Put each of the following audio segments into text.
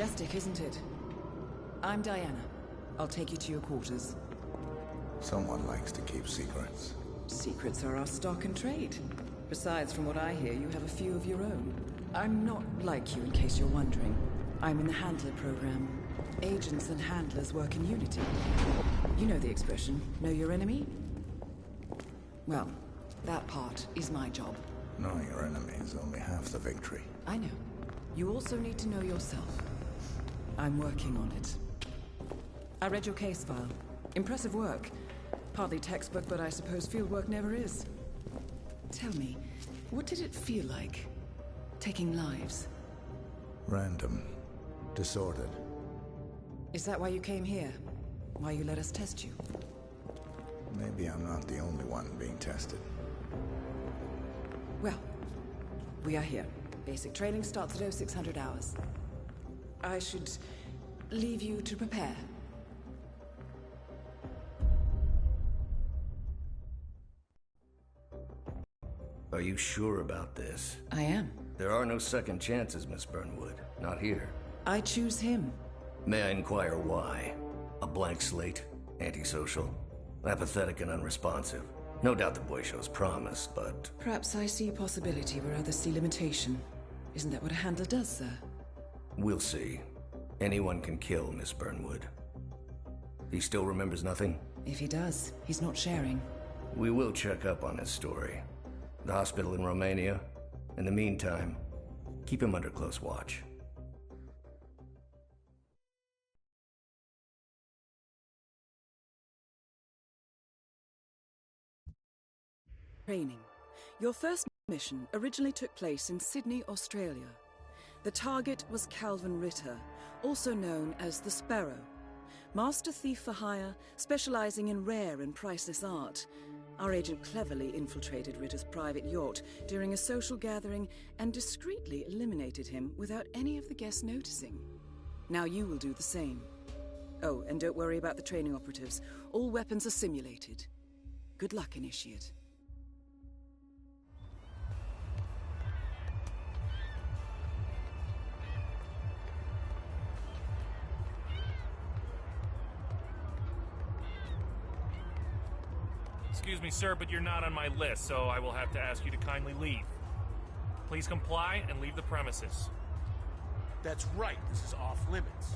Majestic, isn't it? I'm Diana. I'll take you to your quarters. Someone likes to keep secrets. Secrets are our stock and trade. Besides, from what I hear, you have a few of your own. I'm not like you, in case you're wondering. I'm in the Handler program. Agents and handlers work in unity. You know the expression, know your enemy? Well, that part is my job. Knowing your enemy is only half the victory. I know. You also need to know yourself. I'm working on it. I read your case file. Impressive work. Hardly textbook, but I suppose fieldwork never is. Tell me, what did it feel like, taking lives? Random. Disordered. Is that why you came here? Why you let us test you? Maybe I'm not the only one being tested. Well, we are here. Basic training starts at 0600 hours. I should leave you to prepare. Are you sure about this? I am. There are no second chances, Miss Burnwood. Not here. I choose him. May I inquire why? A blank slate? Antisocial? Apathetic and unresponsive? No doubt the boy shows promise, but... Perhaps I see possibility where others see limitation. Isn't that what a handler does, sir? We'll see. Anyone can kill Miss Burnwood. He still remembers nothing? If he does, he's not sharing. We will check up on his story. The hospital in Romania. In the meantime, keep him under close watch. Training. Your first mission originally took place in Sydney, Australia. The target was Calvin Ritter, also known as the Sparrow. Master thief for hire, specializing in rare and priceless art. Our agent cleverly infiltrated Ritter's private yacht during a social gathering and discreetly eliminated him without any of the guests noticing. Now you will do the same. Oh, and don't worry about the training operatives. All weapons are simulated. Good luck, Initiate. Excuse me, sir, but you're not on my list, so I will have to ask you to kindly leave. Please comply and leave the premises. That's right, this is off limits.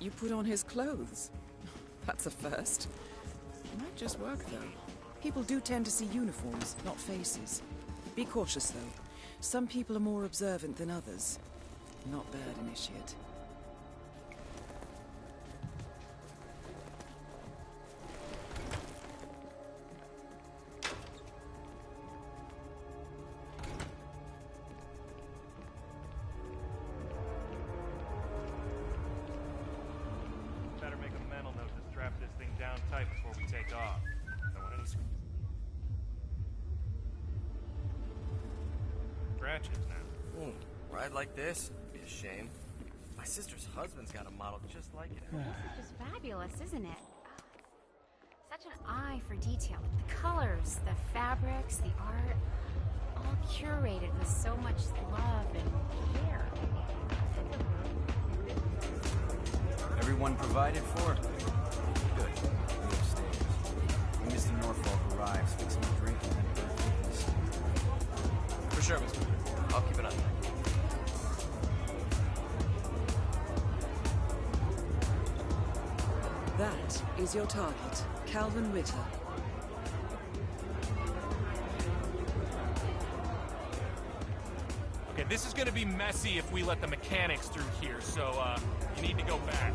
You put on his clothes. That's a first. Might just work, though. People do tend to see uniforms, not faces. Be cautious, though. Some people are more observant than others. Not bad, Initiate. Better make a mental note to strap this thing down tight before we take off. Don't want any scratches now. Ride like this? It'd be a shame. My sister's husband's got a model just like it. This is just fabulous, isn't it? Such an eye for detail. The colors, the fabrics, the art, all curated with so much love and care. Everyone provided for? Good. We upstairs. When Mr. Norfolk arrives, fix him a drink and then birth witness. For sure, Mr. Ritter. I'll keep an eye on that. That is your target, Calvin Ritter. Okay, this is gonna be messy if we let the mechanics through here, so, you need to go back.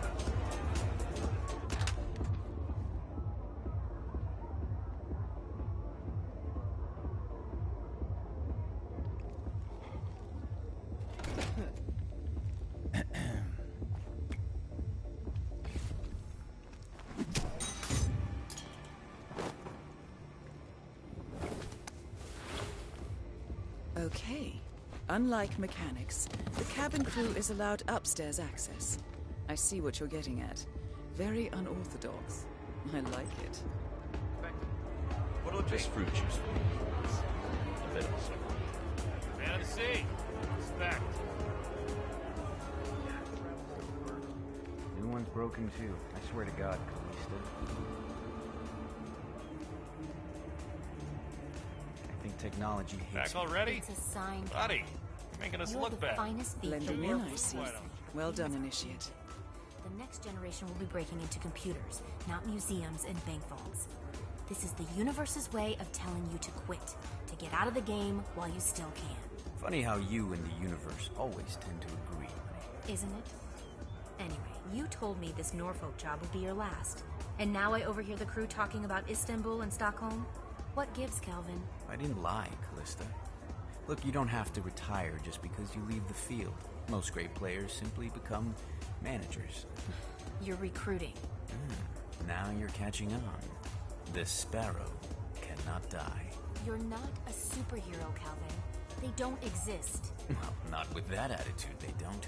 Okay. Unlike mechanics, the cabin crew is allowed upstairs access. I see what you're getting at. Very unorthodox. I like it. What'll it be? Just fruit juice. A bit of sugar. Man of the sea. Respect. New one's broken too. I swear to God, Callista. I think technology hates Back already? It's a sign. Buddy, you're making us You're look the bad. finest thief Blending the in, world I has see. seen. Well done, Initiate. The next generation will be breaking into computers, not museums and bank vaults. This is the universe's way of telling you to quit, to get out of the game while you still can. Funny how you and the universe always tend to agree. Isn't it? Anyway, you told me this Norfolk job would be your last. And now I overhear the crew talking about Istanbul and Stockholm? What gives, Calvin? I didn't lie, Callista. Look, you don't have to retire just because you leave the field. Most great players simply become managers. You're recruiting. Now you're catching on. The Sparrow cannot die. You're not a superhero, Calvin. They don't exist. Well, not with that attitude, they don't.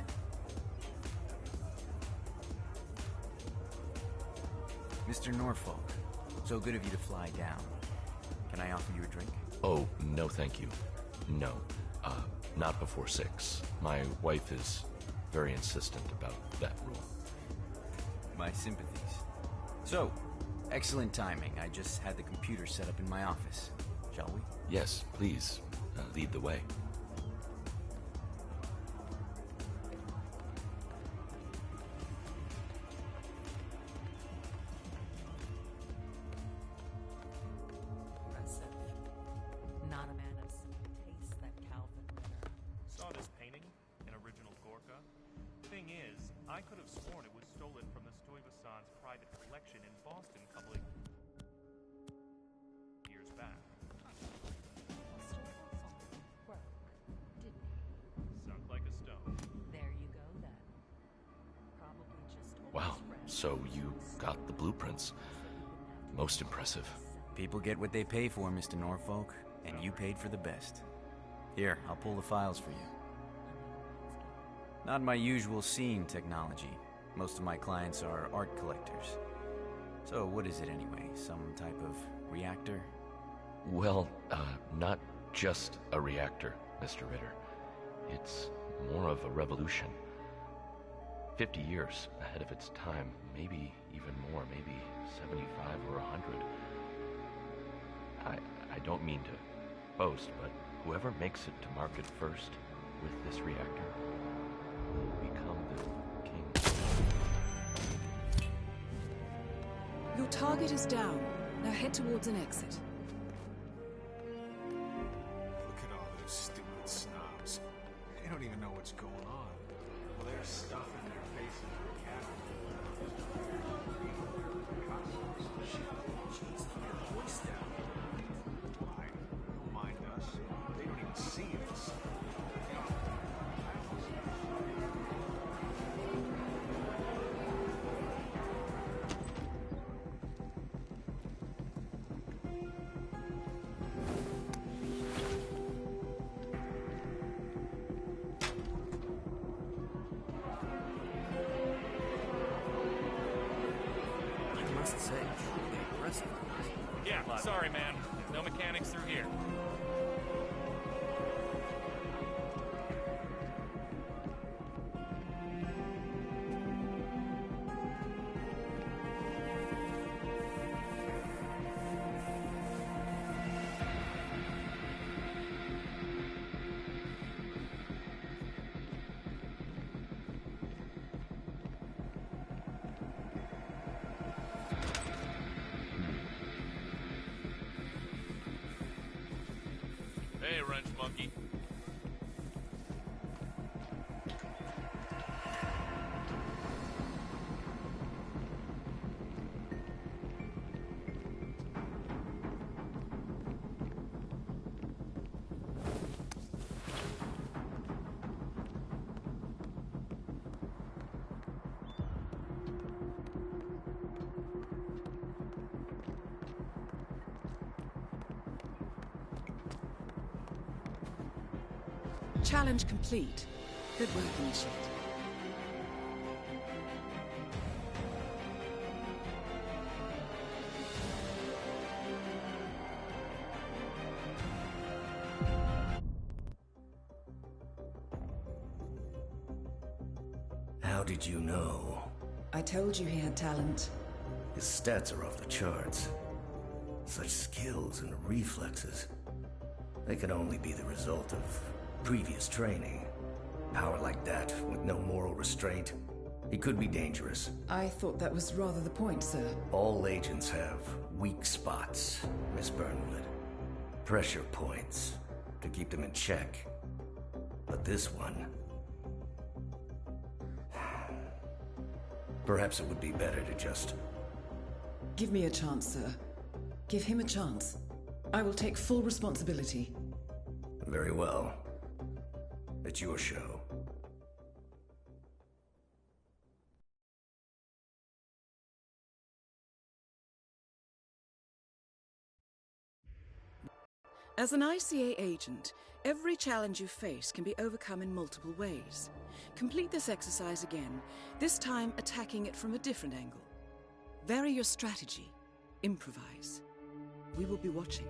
Mr. Norfolk, so good of you to fly down. Can I offer you a drink? Oh, no thank you. No. Not before 6. My wife is very insistent about that rule. My sympathies. So, excellent timing. I just had the computer set up in my office. Shall we? Yes, please, lead the way. Impressive. Not a man of simple taste, that Calvin Ritter. Saw this painting, an original Gorka. Thing is, I could have sworn it was stolen from the Stuyvesant's private collection in Boston a couple of years back. Broke, didn't he? Sunk like a stone. There you go, then. Probably just told Wow, his friends so you got the blueprints. Most impressive. People get what they pay for, Mr. Norfolk, and you paid for the best. Here, I'll pull the files for you. Not my usual scene technology. Most of my clients are art collectors. So what is it anyway? Some type of reactor? Well, not just a reactor, Mr. Ritter. It's more of a revolution. 50 years ahead of its time, maybe even more, maybe 75 or 100. I don't mean to boast, but whoever makes it to market first with this reactor will become the king. Your target is down. Now head towards an exit. Look at all those stupid snobs. They don't even know what's going on. Well, they're stuffing their faces with cattle. Jeez, keep your voice down. Why? Don't mind us. They don't even see us. must say, truly impressive. Yeah, sorry, man. No mechanics through here. Hey, wrench monkey. Challenge complete. Good work, Initiate. How did you know? I told you he had talent. His stats are off the charts. Such skills and reflexes. They can only be the result of previous training. Power like that, with no moral restraint, he could be dangerous. I thought that was rather the point, sir. All agents have weak spots, Miss Burnwood. Pressure points, to keep them in check. But this one... Perhaps it would be better to just... Give me a chance, sir. Give him a chance. I will take full responsibility. Very well. It's your show. As an ICA agent, every challenge you face can be overcome in multiple ways. Complete this exercise again, this time attacking it from a different angle. Vary your strategy. Improvise. We will be watching.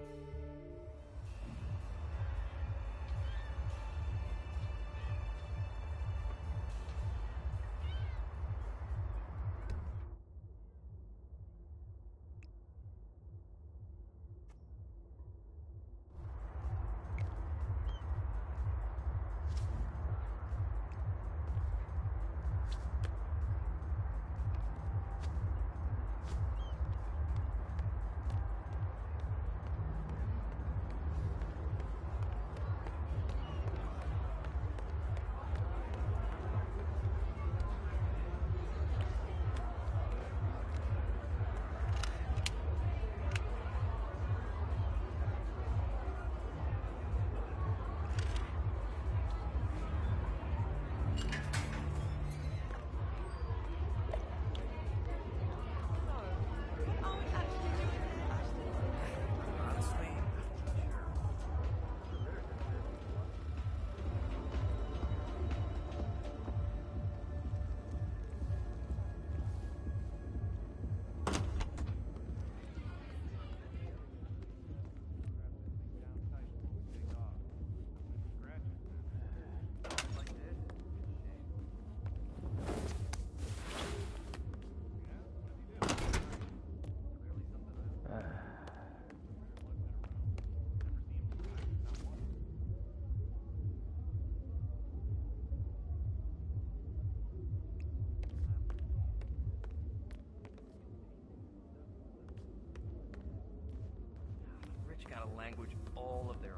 Got a language all of their own.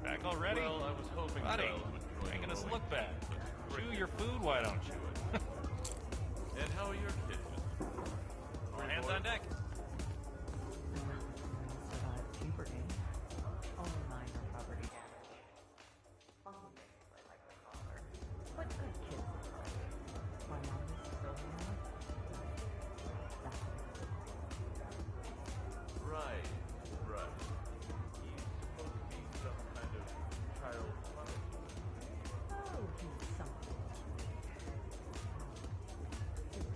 Back already? Well, I was hoping Buddy, Belle would join making us the look bad. Chew your food, why don't you? And how are your kids? All hands on deck. Survived puberty. Only minor property damage. Funky baby, I like to call her. But good kids. My mom is still alive. Right. He's supposed to be some kind of child prodigy. Oh, he's something.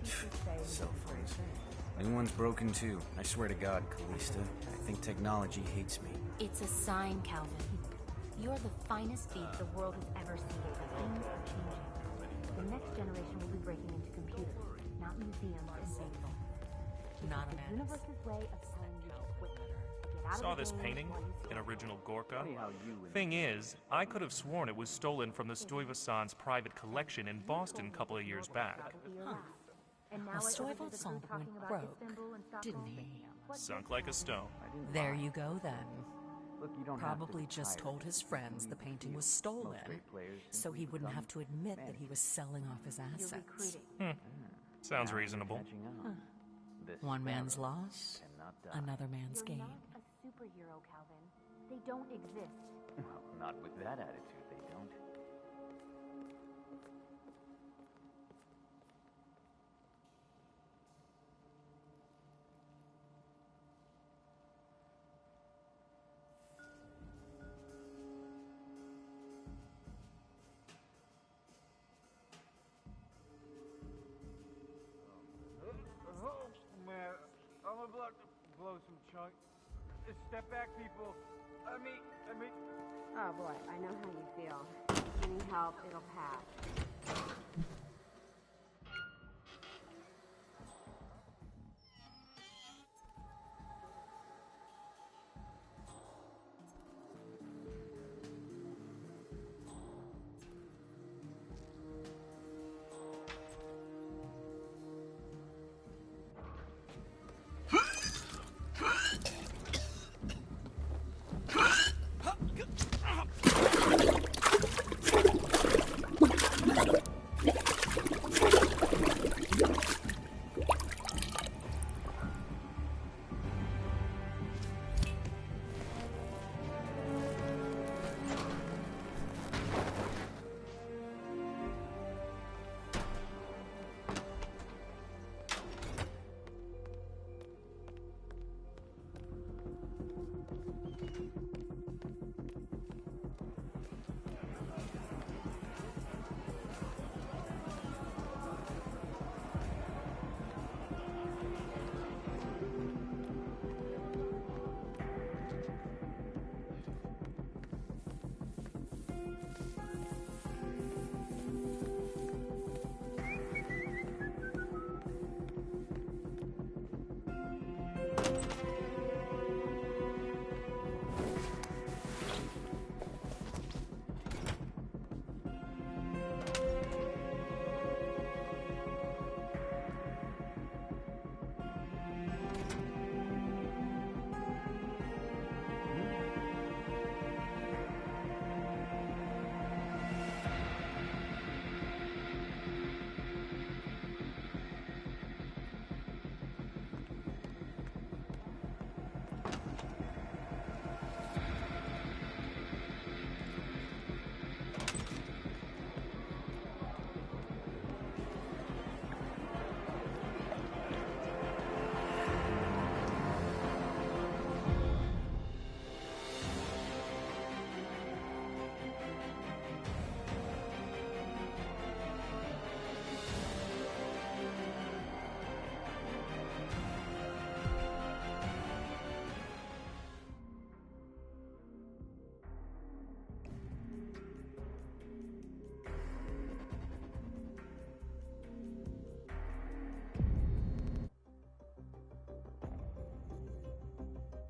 His teachers say he's Cell a great phones. thing. New one's broken too. I swear to God, Callista. I think technology hates me. It's a sign, Calvin. You're the finest beat the world has ever seen. Things are changing. The next generation will be breaking into computers, not museums and baseball. Not a The man. universe's way of telling you to quit. Get out Saw of the this game painting while you in still original Gorka. Funny how you and Thing is, I could have sworn it was stolen from the Stuyvesant's private collection in Boston a couple of years back. be your last. And now Well, I overhear the Stuyvesant crew talking went about broke, Istanbul and didn't Stockholm. he? What Sunk gives like a them? stone. I didn't There lie. you go then. Look, you don't Probably have to just retire. told his friends the painting was stolen, Most great players so simply he wouldn't become have to admit that he was selling off his You're assets. recruiting. Sounds Now you're reasonable. catching on. This One man's sparrow loss, cannot die. another man's You're gain. not a superhero, Calvin. They don't exist. Well, not with that attitude, they don't. Oh, man. I'm about to blow some chunk. Step back, people. I mean... Oh boy, I know how you feel. You need help, it'll pass.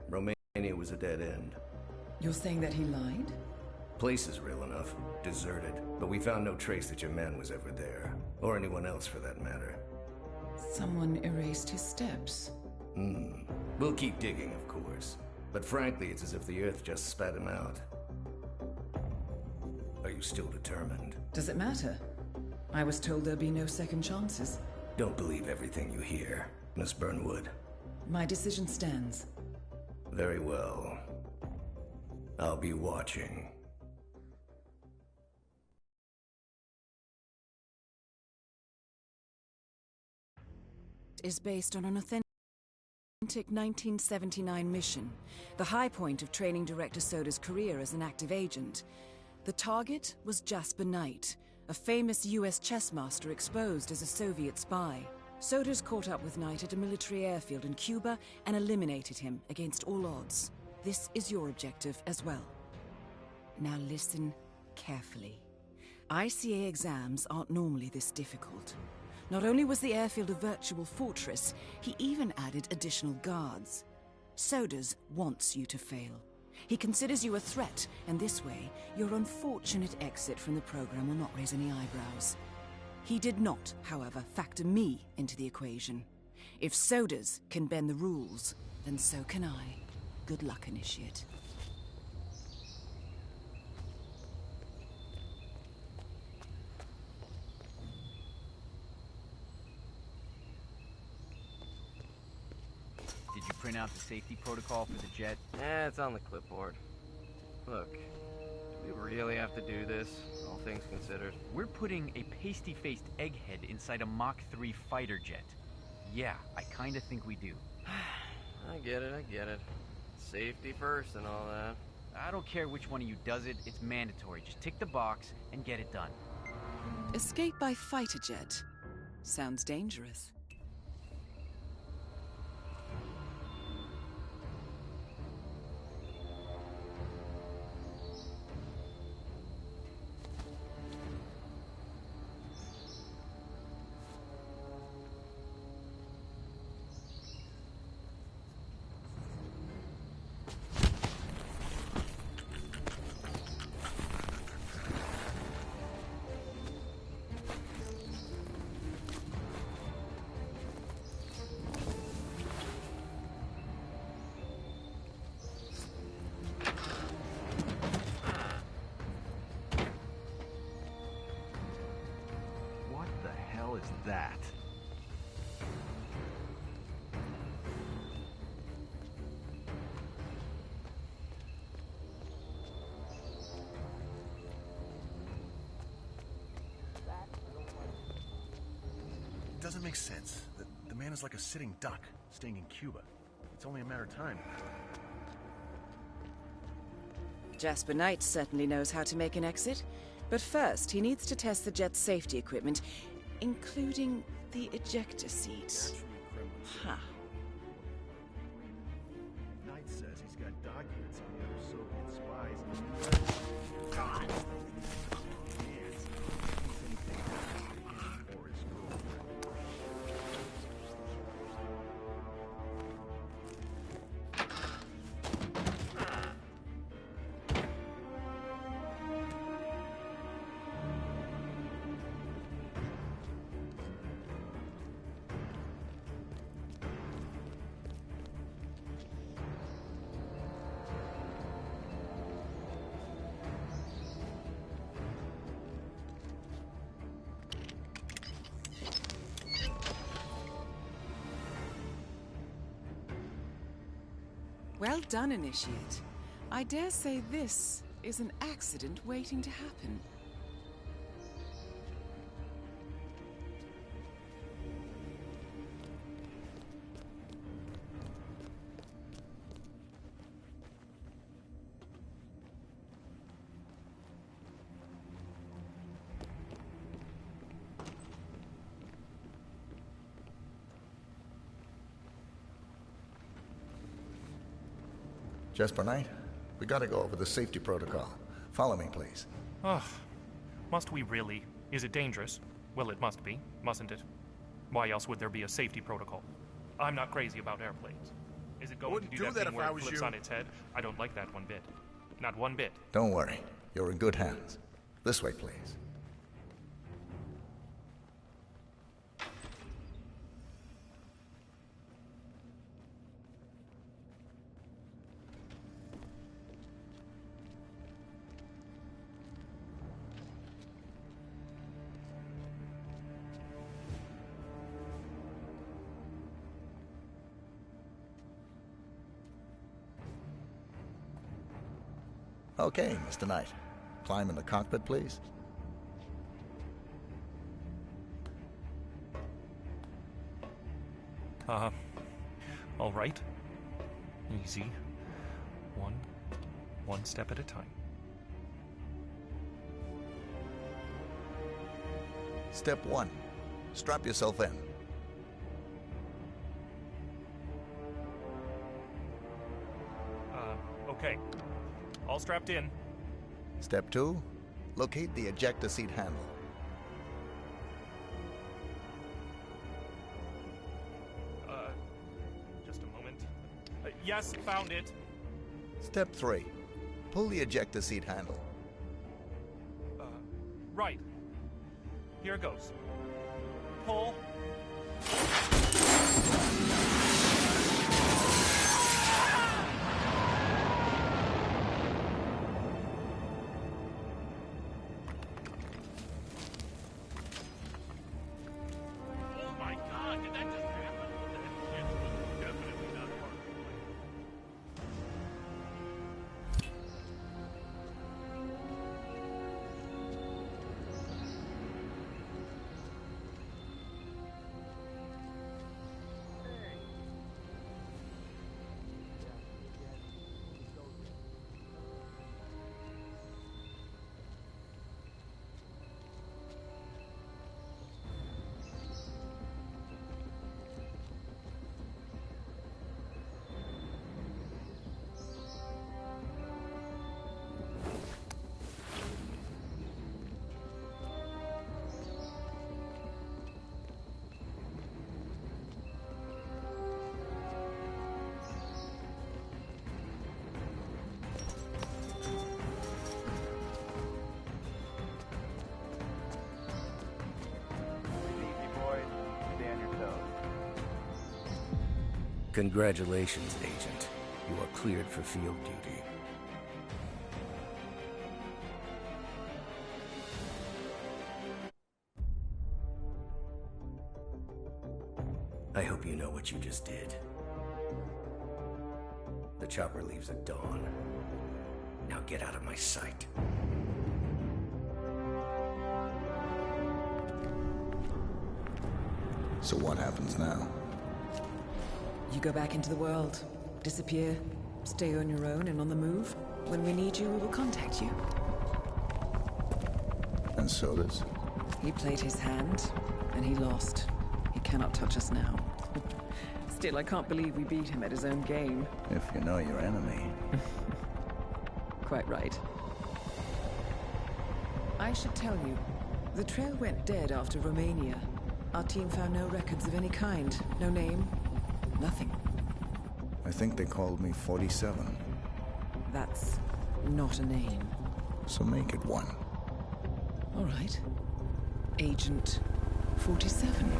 Romania was a dead end. You're saying that he lied? Place is real enough. Deserted. But we found no trace that your man was ever there. Or anyone else for that matter. Someone erased his steps. We'll keep digging, of course. But frankly, it's as if the Earth just spat him out. Are you still determined? Does it matter? I was told there'd be no second chances. Don't believe everything you hear, Miss Burnwood. My decision stands. Very well. I'll be watching. Is based on an authentic 1979 mission, the high point of training Director Soda's career as an active agent. The target was Jasper Knight, a famous US chess master exposed as a Soviet spy. Soda's caught up with Knight at a military airfield in Cuba and eliminated him against all odds. This is your objective as well. Now listen carefully. ICA exams aren't normally this difficult. Not only was the airfield a virtual fortress, he even added additional guards. Sodas wants you to fail. He considers you a threat, and this way, your unfortunate exit from the program will not raise any eyebrows. He did not, however, factor me into the equation. If Sodas can bend the rules, then so can I. Good luck, Initiate. Did you print out the safety protocol for the jet? It's on the clipboard. Look, do we really have to do this, all things considered? We're putting a pasty-faced egghead inside a Mach 3 fighter jet. Yeah, I kinda think we do. I get it. Safety first and all that. I don't care which one of you does it, it's mandatory. Just tick the box and get it done. Escape by fighter jet. Sounds dangerous. Is that? It doesn't make sense. The man is like a sitting duck, staying in Cuba. It's only a matter of time. Jasper Knight certainly knows how to make an exit, but first he needs to test the jet's safety equipment, including the ejector seat. Ha. Knight says he's got documents on the other Soviet spies. God! Or his girlfriend. Well done, Initiate. I dare say this is an accident waiting to happen. Jasper Knight, we gotta go over the safety protocol. Follow me, please. Ugh. Must we really? Is it dangerous? Well, it must be, mustn't it? Why else would there be a safety protocol? I'm not crazy about airplanes. Is it going to do that thing where it flips on its head? I don't like that one bit. Not one bit. Don't worry. You're in good hands. This way, please. Okay, Mr. Knight. Climb in the cockpit, please. All right. Easy. One step at a time. Step 1. Strap yourself in. Okay. All strapped in. Step 2. Locate the ejector seat handle. Just a moment. Yes, found it. Step 3. Pull the ejector seat handle. Right. Here goes. Pull. Congratulations, Agent. You are cleared for field duty. I hope you know what you just did. The chopper leaves at dawn. Now get out of my sight. So what happens now? You go back into the world, disappear, stay on your own and on the move. When we need you, we will contact you. And so does? He played his hand, and he lost. He cannot touch us now. Still, I can't believe we beat him at his own game. If you know your enemy. Quite right. I should tell you, the trail went dead after Romania. Our team found no records of any kind. No name. Nothing. I think they called me 47. That's not a name. So make it one. All right. Agent 47.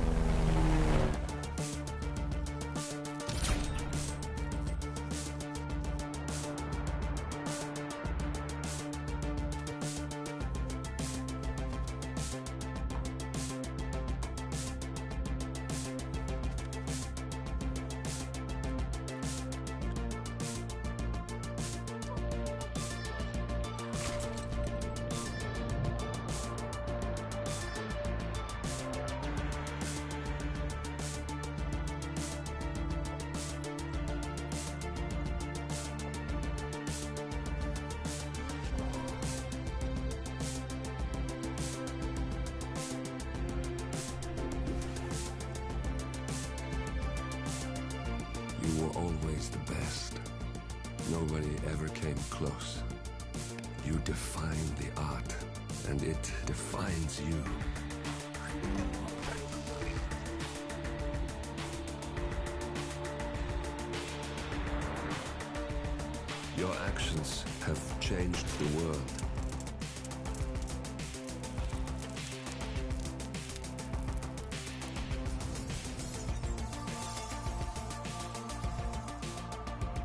You were always the best. Nobody ever came close. You define the art, and it defines you. Your actions have changed the world.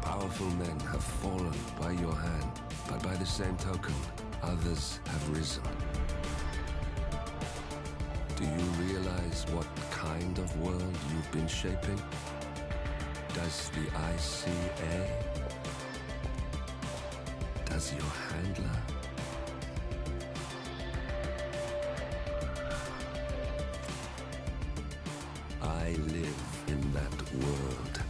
Powerful men have fallen by your hand, but by the same token, others have risen. Do you realize what kind of world you've been shaping? Does the ICA? as your handler? I live in that world.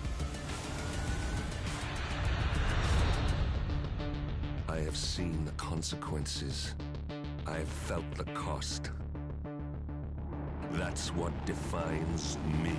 I have seen the consequences. I have felt the cost. That's what defines me.